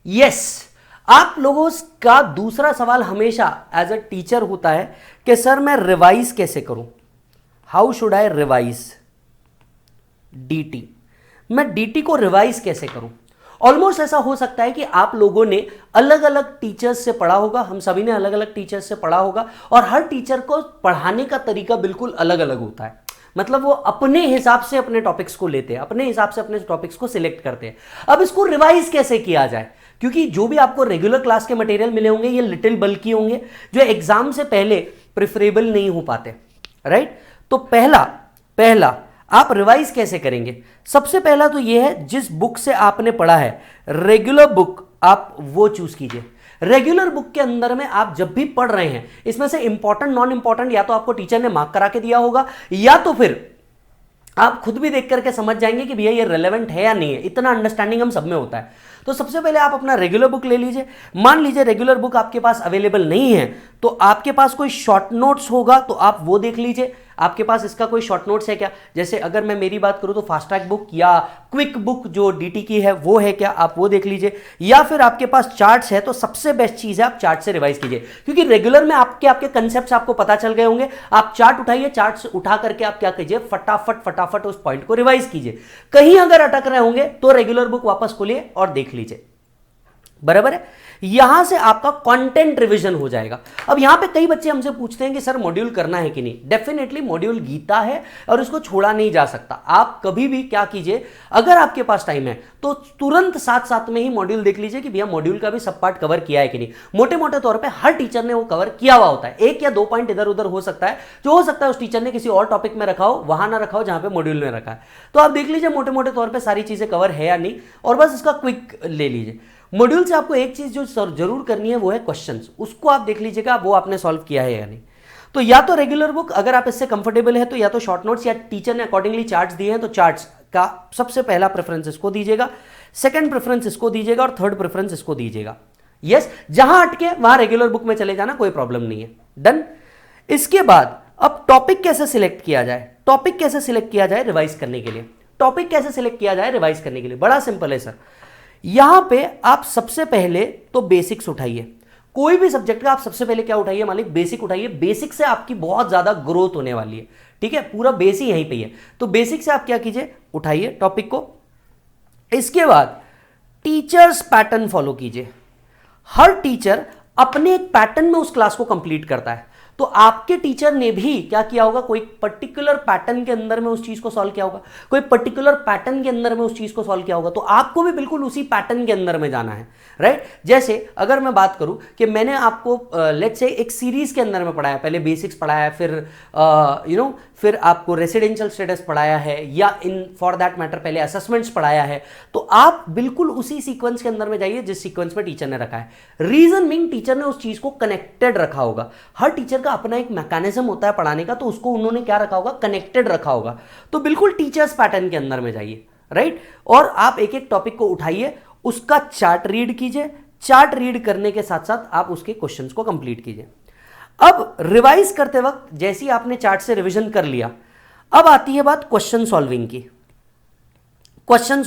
Yes, आप लोगों का दूसरा सवाल हमेशा एज अ टीचर होता है कि सर मैं रिवाइज कैसे करूं, how should I revise DT, मैं डीटी को रिवाइज कैसे करूं। ऑलमोस्ट ऐसा हो सकता है कि आप लोगों ने अलग अलग टीचर्स से पढ़ा होगा, हम सभी ने अलग अलग टीचर्स से पढ़ा होगा, और हर टीचर को पढ़ाने का तरीका बिल्कुल अलग अलग होता है। मतलब वो अपने हिसाब से अपने टॉपिक्स को लेते हैं, अपने हिसाब से अपने टॉपिक्स को सिलेक्ट करते हैं। अब इसको रिवाइज कैसे किया जाए, क्योंकि जो भी आपको रेगुलर क्लास के मटेरियल मिले होंगे ये लिटिल बल्कि होंगे, जो एग्जाम से पहले प्रिफरेबल नहीं हो पाते, राइट। तो पहला आप रिवाइज कैसे करेंगे। सबसे पहला तो यह है, जिस बुक से आपने पढ़ा है रेगुलर बुक आप वो चूज कीजिए। रेगुलर बुक के अंदर में आप जब भी पढ़ रहे हैं, इसमें से इंपॉर्टेंट नॉन इंपॉर्टेंट या तो आपको टीचर ने मार्क करा के दिया होगा, या तो फिर आप खुद भी देख करके समझ जाएंगे कि भैया ये रेलेवेंट है या नहीं है। इतना अंडरस्टैंडिंग हम सब में होता है। तो सबसे पहले आप अपना रेगुलर बुक ले लीजिए। मान लीजिए रेगुलर बुक आपके पास अवेलेबल नहीं है, तो आपके पास कोई शॉर्ट नोट्स होगा तो आप वो देख लीजिए। आपके पास इसका कोई शॉर्ट नोट्स है क्या, जैसे अगर मैं मेरी बात करूं तो फास्ट ट्रैक बुक या क्विक बुक जो डीटी की है वो है क्या, आप वो देख लीजिए। या फिर आपके पास चार्ट्स है तो सबसे बेस्ट चीज है आप चार्ट से रिवाइज कीजिए, क्योंकि रेगुलर में आपके कंसेप्ट्स आपको पता चल गए होंगे। आप चार्ट उठाइए, चार्ट उठा करके आप क्या कीजिए, फटाफट उस पॉइंट को रिवाइज कीजिए। कहीं अगर अटक रहे होंगे तो रेगुलर बुक वापस खोलिए और देख लीजिए, बराबर है। यहां से आपका कंटेंट रिवीजन हो जाएगा। अब यहां पे कई बच्चे हमसे पूछते हैं कि सर मॉड्यूल करना है कि नहीं। डेफिनेटली मॉड्यूल गीता है और उसको छोड़ा नहीं जा सकता। आप कभी भी क्या कीजिए, अगर आपके पास टाइम है तो तुरंत साथ साथ में ही मॉड्यूल देख लीजिए कि भैया मॉड्यूल का भी सब पार्ट कवर किया है कि नहीं। मोटे मोटे तौर पर हर टीचर ने वो कवर किया हुआ होता है। एक या दो पॉइंट इधर उधर हो सकता है, जो हो सकता है उस टीचर ने किसी और टॉपिक में रखा हो, वहां ना रखा हो जहां पे मॉड्यूल में रखा है। तो आप देख लीजिए मोटे मोटे तौर पर सारी चीजें कवर है या नहीं, और बस इसका क्विक ले लीजिए। मॉड्यूल से आपको एक चीज जो जरूर करनी है वो है क्वेश्चंस, उसको आप देख लीजिएगा वो आपने सॉल्व किया है या नहीं। तो या तो रेगुलर बुक, अगर आप इससे कंफर्टेबल है तो या तो शॉर्ट नोट्स, या टीचर ने अकॉर्डिंगली चार्ट्स दिए हैं तो चार्ट्स का सबसे पहला प्रेफरेंस इसको दीजिएगा, सेकंड प्रेफरेंस इसको दीजिएगा, और थर्ड प्रेफरेंस इसको दीजिएगा। यस, जहां अटके वहां रेगुलर बुक में चले जाना, कोई प्रॉब्लम नहीं है। डन। इसके बाद अब टॉपिक कैसे सिलेक्ट किया जाए, टॉपिक कैसे सिलेक्ट किया जाए रिवाइज करने के लिए। टॉपिक कैसे सिलेक्ट किया जाए रिवाइज करने के लिए, बड़ा सिंपल है सर। यहां पे आप सबसे पहले तो बेसिक्स उठाइए। कोई भी सब्जेक्ट का आप सबसे पहले क्या उठाइए मालिक, बेसिक उठाइए। बेसिक से आपकी बहुत ज्यादा ग्रोथ होने वाली है, ठीक है। पूरा बेस ही यहीं पे है, तो बेसिक से आप क्या कीजिए, उठाइए टॉपिक को। इसके बाद टीचर्स पैटर्न फॉलो कीजिए। हर टीचर अपने एक पैटर्न में उस क्लास को कंप्लीट करता है, तो आपके टीचर ने भी क्या किया होगा, कोई पर्टिकुलर पैटर्न के अंदर में उस चीज को सॉल्व किया होगा, कोई पर्टिकुलर पैटर्न के अंदर में उस चीज को सॉल्व किया होगा। तो आपको भी बिल्कुल उसी पैटर्न के अंदर में जाना है, राइट। जैसे अगर मैं बात करूं कि मैंने आपको लेट्स से एक सीरीज के अंदर में पढ़ाया, पहले बेसिक्स पढ़ाया, फिर फिर आपको रेसिडेंशियल स्टेटस पढ़ाया है, या इन फॉर दैट मैटर पहले असेसमेंट्स पढ़ाया है, तो आप बिल्कुल उसी सीक्वेंस के अंदर में जाइए जिस सीक्वेंस में टीचर ने रखा है। रीजन मीन टीचर ने उस चीज को कनेक्टेड रखा होगा। हर टीचर का अपना एक मैकेनिज्म होता है पढ़ाने का, तो उसको उन्होंने क्या रखा होगा, कनेक्टेड रखा होगा। तो बिल्कुल टीचर्स पैटर्न के अंदर में जाइए, राइट। और आप एक एक टॉपिक को उठाइए, उसका चार्ट रीड कीजिए। चार्ट रीड करने के साथ साथ आप उसके क्वेश्चंस को कंप्लीट कीजिए। अब रिवाइज करते वक्त जैसे ही आपने चार्ट से रिवीजन कर लिया, अब आती है बात क्वेश्चन सॉल्विंग की। क्वेश्चन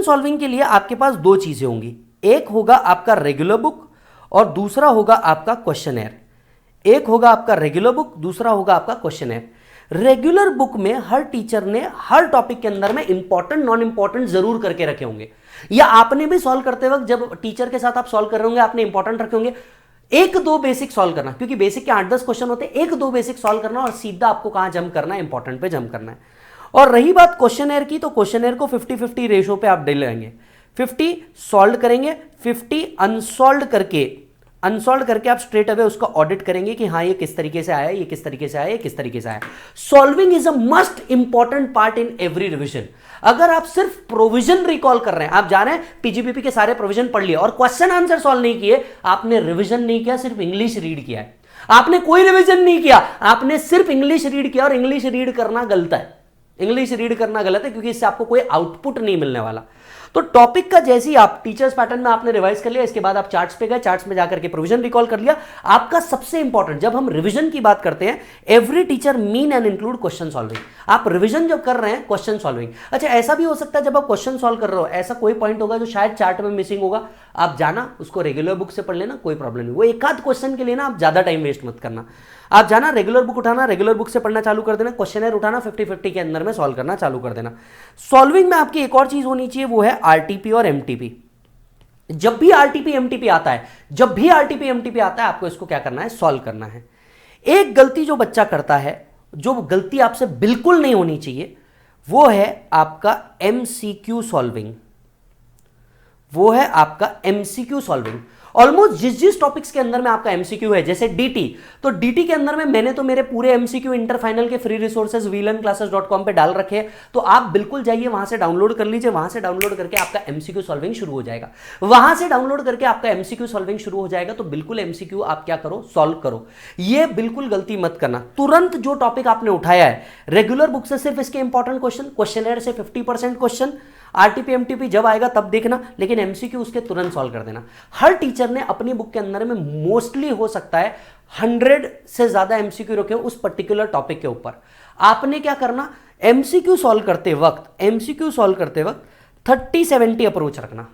सॉल्विंग के लिए आपके पास दो चीजें होंगी, एक होगा आपका रेगुलर बुक और दूसरा होगा आपका क्वेश्चनर। एक होगा आपका रेगुलर बुक, दूसरा होगा आपका क्वेश्चनर। रेगुलर बुक में हर टीचर ने हर टॉपिक के अंदर में इंपॉर्टेंट नॉन इंपॉर्टेंट जरूर करके रखे होंगे, या आपने भी सॉल्व करते वक्त जब टीचर के साथ आप सॉल्व कर रहे होंगे आपने इंपॉर्टेंट रखे होंगे। एक दो बेसिक सॉल्व करना, क्योंकि बेसिक के 8-10 क्वेश्चन होते हैं, एक दो बेसिक सॉल्व करना और सीधा आपको कहां जंप करना है, इंपॉर्टेंट पे जंप करना है। और रही बात क्वेश्चनर की, तो क्वेश्चनर को 50-50 रेशो पे आप डे लेंगे। 50 सॉल्व करेंगे, 50 अनसॉल्व करके आप स्ट्रेट अवे उसका ऑडिट करेंगे कि हाँ ये किस तरीके से आया, ये किस तरीके से आया, ये किस तरीके से आया। Solving is a must important part in every revision. अगर आप सिर्फ प्रोविजन रिकॉल कर रहे हैं, आप जा रहे हैं पीजीबीपी के सारे प्रोविजन पढ़ लिए और क्वेश्चन आंसर सॉल्व नहीं किए, आपने रिविजन नहीं किया, सिर्फ इंग्लिश रीड किया है। आपने कोई रिविजन नहीं किया, आपने सिर्फ इंग्लिश रीड किया, और इंग्लिश रीड करना गलत है। इंग्लिश रीड करना गलत है, क्योंकि इससे आपको कोई आउटपुट नहीं मिलने वाला। तो टॉपिक का जैसे ही आप टीचर्स पैटर्न में आपने रिवाइज कर लिया, इसके बाद आप चार्ट्स पे गए, चार्ट्स में जाकर के प्रोविजन रिकॉल कर लिया। आपका सबसे इंपॉर्टेंट, जब हम रिवीजन की बात करते हैं, every teacher mean and include question solving. आप रिवीजन जब कर रहे हैं, क्वेश्चन सॉल्विंग। अच्छा, ऐसा भी हो सकता है जब आप क्वेश्चन सॉल्व कर रहे हो, ऐसा कोई पॉइंट होगा जो शायद चार्ट में मिसिंग होगा, आप जाना उसको रेगुलर बुक से पढ़ लेना, कोई प्रॉब्लम नहीं। वो एक आध क्वेश्चन के लिए ना आप ज्यादा टाइम वेस्ट मत करना, आप जाना रेगुलर बुक उठाना, रेगुलर बुक से पढ़ना चालू कर देना, क्वेश्चनर उठाना, 50-50 के अंदर में सॉल्व करना चालू कर देना। सॉल्विंग में आपकी एक और चीज होनी चाहिए, वो है आरटीपी और एमटीपी। जब भी आरटीपी एमटीपी आता है, जब भी आरटीपी एमटीपी आता है, आपको इसको क्या करना है, सॉल्व करना है। एक गलती जो बच्चा करता है, जो गलती आपसे बिल्कुल नहीं होनी चाहिए, वो है आपका एमसीक्यू सॉल्विंग। वो है आपका एमसीक्यू सॉल्विंग। ऑलमोस्ट जिस जिस टॉपिक्स के अंदर में आपका एमसीक्यू है, जैसे डीटी, तो डीटी के अंदर में मैंने तो मेरे पूरे एमसीक्यू इंटर फाइनल के फ्री रिसोर्सेज vlearnclasses.com पे डाल रखे हैं, तो आप बिल्कुल जाइए वहां से डाउनलोड कर लीजिए। वहां से डाउनलोड करके आपका एमसीक्यू सॉल्विंग शुरू हो जाएगा। वहां से डाउनलोड करके आपका एमसीक्यू सॉल्विंग शुरू हो जाएगा, तो बिल्कुल एमसीक्यू आप क्या करो, सॉल्व करो। ये बिल्कुल गलती मत करना। तुरंत जो टॉपिक आपने उठाया है, रेगुलर बुक से सिर्फ इसके इंपॉर्टेंट क्वेश्चन, क्वेश्चनर से 50% क्वेश्चन, आरटीपी एमटीपी जब आएगा तब देखना, लेकिन एमसीक्यू उसके तुरंत सॉल्व कर देना। हर टीचर ने अपनी बुक के अंदर में मोस्टली हो सकता है 100 से ज्यादा एमसीक्यू रखे उस पर्टिकुलर टॉपिक के ऊपर। आपने क्या करना, एमसीक्यू सॉल्व करते वक्त 30-70 अप्रोच रखना,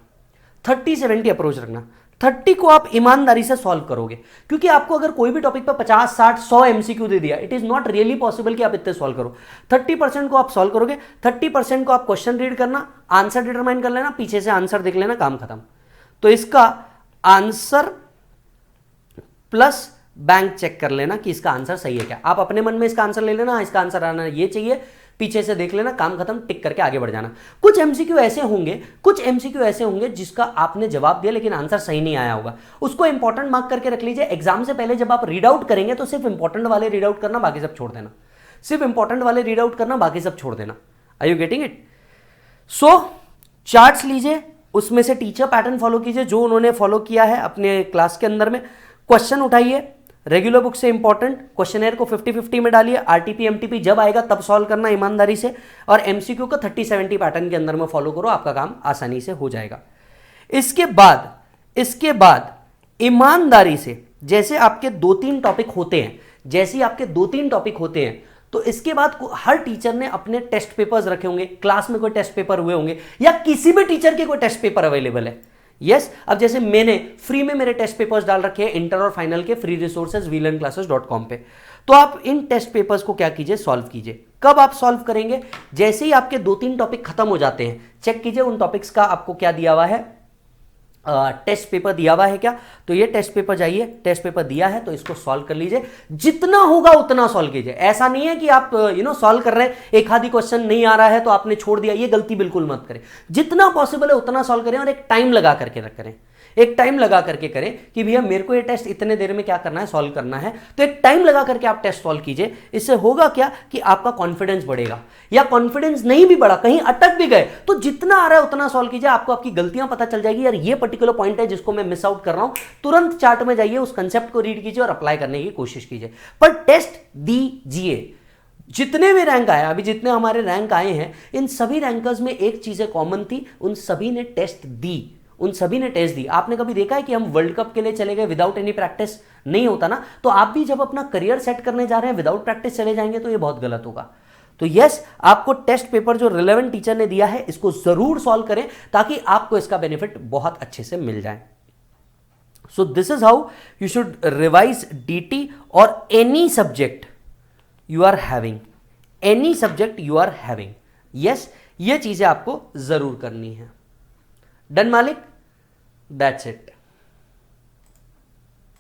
30-70 अप्रोच रखना। 30 को आप ईमानदारी से सॉल्व करोगे, क्योंकि आपको अगर कोई भी टॉपिक पर 50, 60, 100 एमसीक्यू दे दिया, it is not really possible कि आप इतने सॉल्व करो। 30% को आप सॉल्व करोगे, 30% को आप क्वेश्चन रीड करना, आंसर डिटरमाइन कर लेना, पीछे से आंसर देख लेना, काम खत्म। तो इसका आंसर प्लस बैंक चेक कर लेना कि इसका आंसर सही है क्या। आप अपने मन में इसका आंसर ले लेना, इसका आंसर आना ये चाहिए, पीछे से देख लेना, काम खत्म, टिक करके आगे बढ़ जाना। कुछ एमसीक्यू ऐसे होंगे जिसका आपने जवाब दिया लेकिन आंसर सही नहीं आया होगा, उसको इंपॉर्टेंट मार्क करके रख लीजिए। एग्जाम से पहले जब आप रीड आउट करेंगे तो सिर्फ इंपॉर्टेंट वाले रीड आउट करना, बाकी सब छोड़ देना। सिर्फ इंपॉर्टेंट वाले रीड आउट करना, बाकी सब छोड़ देना। Are you getting it? So charts लीजिए, उसमें से टीचर पैटर्न फॉलो कीजिए जो उन्होंने फॉलो किया है अपने क्लास के अंदर में। क्वेश्चन उठाइए, रेगुलर बुक से इंपॉर्टेंट, क्वेश्चनर को 50-50 में डालिए, आरटीपी एमटीपी जब आएगा तब सॉल्व करना ईमानदारी से, और एमसीक्यू को 30-70 पैटर्न के अंदर में फॉलो करो, आपका काम आसानी से हो जाएगा। इसके बाद ईमानदारी से, जैसे आपके 2-3 टॉपिक होते हैं, तो इसके बाद हर टीचर ने अपने टेस्ट पेपर्स रखे होंगे, क्लास में कोई टेस्ट पेपर हुए होंगे, या किसी भी टीचर के कोई टेस्ट पेपर अवेलेबल है। यस, अब जैसे मैंने फ्री में मेरे टेस्ट पेपर्स डाल रखे हैं इंटर और फाइनल के फ्री रिसोर्सेज vlearnclasses.com पे, तो आप इन टेस्ट पेपर्स को क्या कीजिए, सॉल्व कीजिए। कब आप सॉल्व करेंगे, जैसे ही आपके 2-3 टॉपिक खत्म हो जाते हैं, चेक कीजिए उन टॉपिक्स का आपको क्या दिया हुआ है, टेस्ट पेपर दिया हुआ है क्या। तो ये टेस्ट पेपर, जाइए टेस्ट पेपर दिया है तो इसको सॉल्व कर लीजिए, जितना होगा उतना सॉल्व कीजिए। ऐसा नहीं है कि आप सॉल्व कर रहे हैं, एक आधी क्वेश्चन नहीं आ रहा है तो आपने छोड़ दिया, ये गलती बिल्कुल मत करें। जितना पॉसिबल है उतना सॉल्व करें, और एक टाइम लगा करके करें, एक टाइम लगा करके करें कि भैया मेरे को ये टेस्ट इतने देर में क्या करना है, सॉल्व करना है। तो एक टाइम लगा करके आप टेस्ट सॉल्व कीजिए। इससे होगा क्या कि आपका कॉन्फिडेंस बढ़ेगा, या कॉन्फिडेंस नहीं भी बढ़ा, कहीं अटक भी गए, तो जितना आ रहा है उतना सॉल्व कीजिए। आपको आपकी गलतियां पता चल जाएगी, यार ये पर्टिकुलर पॉइंट है जिसको मैं मिस आउट कर रहा हूं। तुरंत चार्ट में जाइए, उस कंसेप्ट को रीड कीजिए और अप्लाई करने की कोशिश कीजिए, पर टेस्ट दीजिए। जितने भी रैंक आए, अभी जितने हमारे रैंक आए हैं, इन सभी रैंकर्स में एक चीजें कॉमन थी, उन सभी ने टेस्ट दी, उन सभी ने टेस्ट दी। आपने कभी देखा है कि हम वर्ल्ड कप के लिए चले गए विदाउट एनी प्रैक्टिस? नहीं होता ना। तो आप भी जब अपना करियर सेट करने जा रहे हैं विदाउट प्रैक्टिस चले जाएंगे तो ये बहुत गलत होगा। तो यस, आपको टेस्ट पेपर जो रिलेवेंट टीचर ने दिया है इसको जरूर सॉल्व करें, ताकि आपको इसका बेनिफिट बहुत अच्छे से मिल जाए। So this is how you should revise DT और any subject you are having, any subject you are having. Yes, ये चीजें आपको जरूर करनी है। डन मालिक? That's it.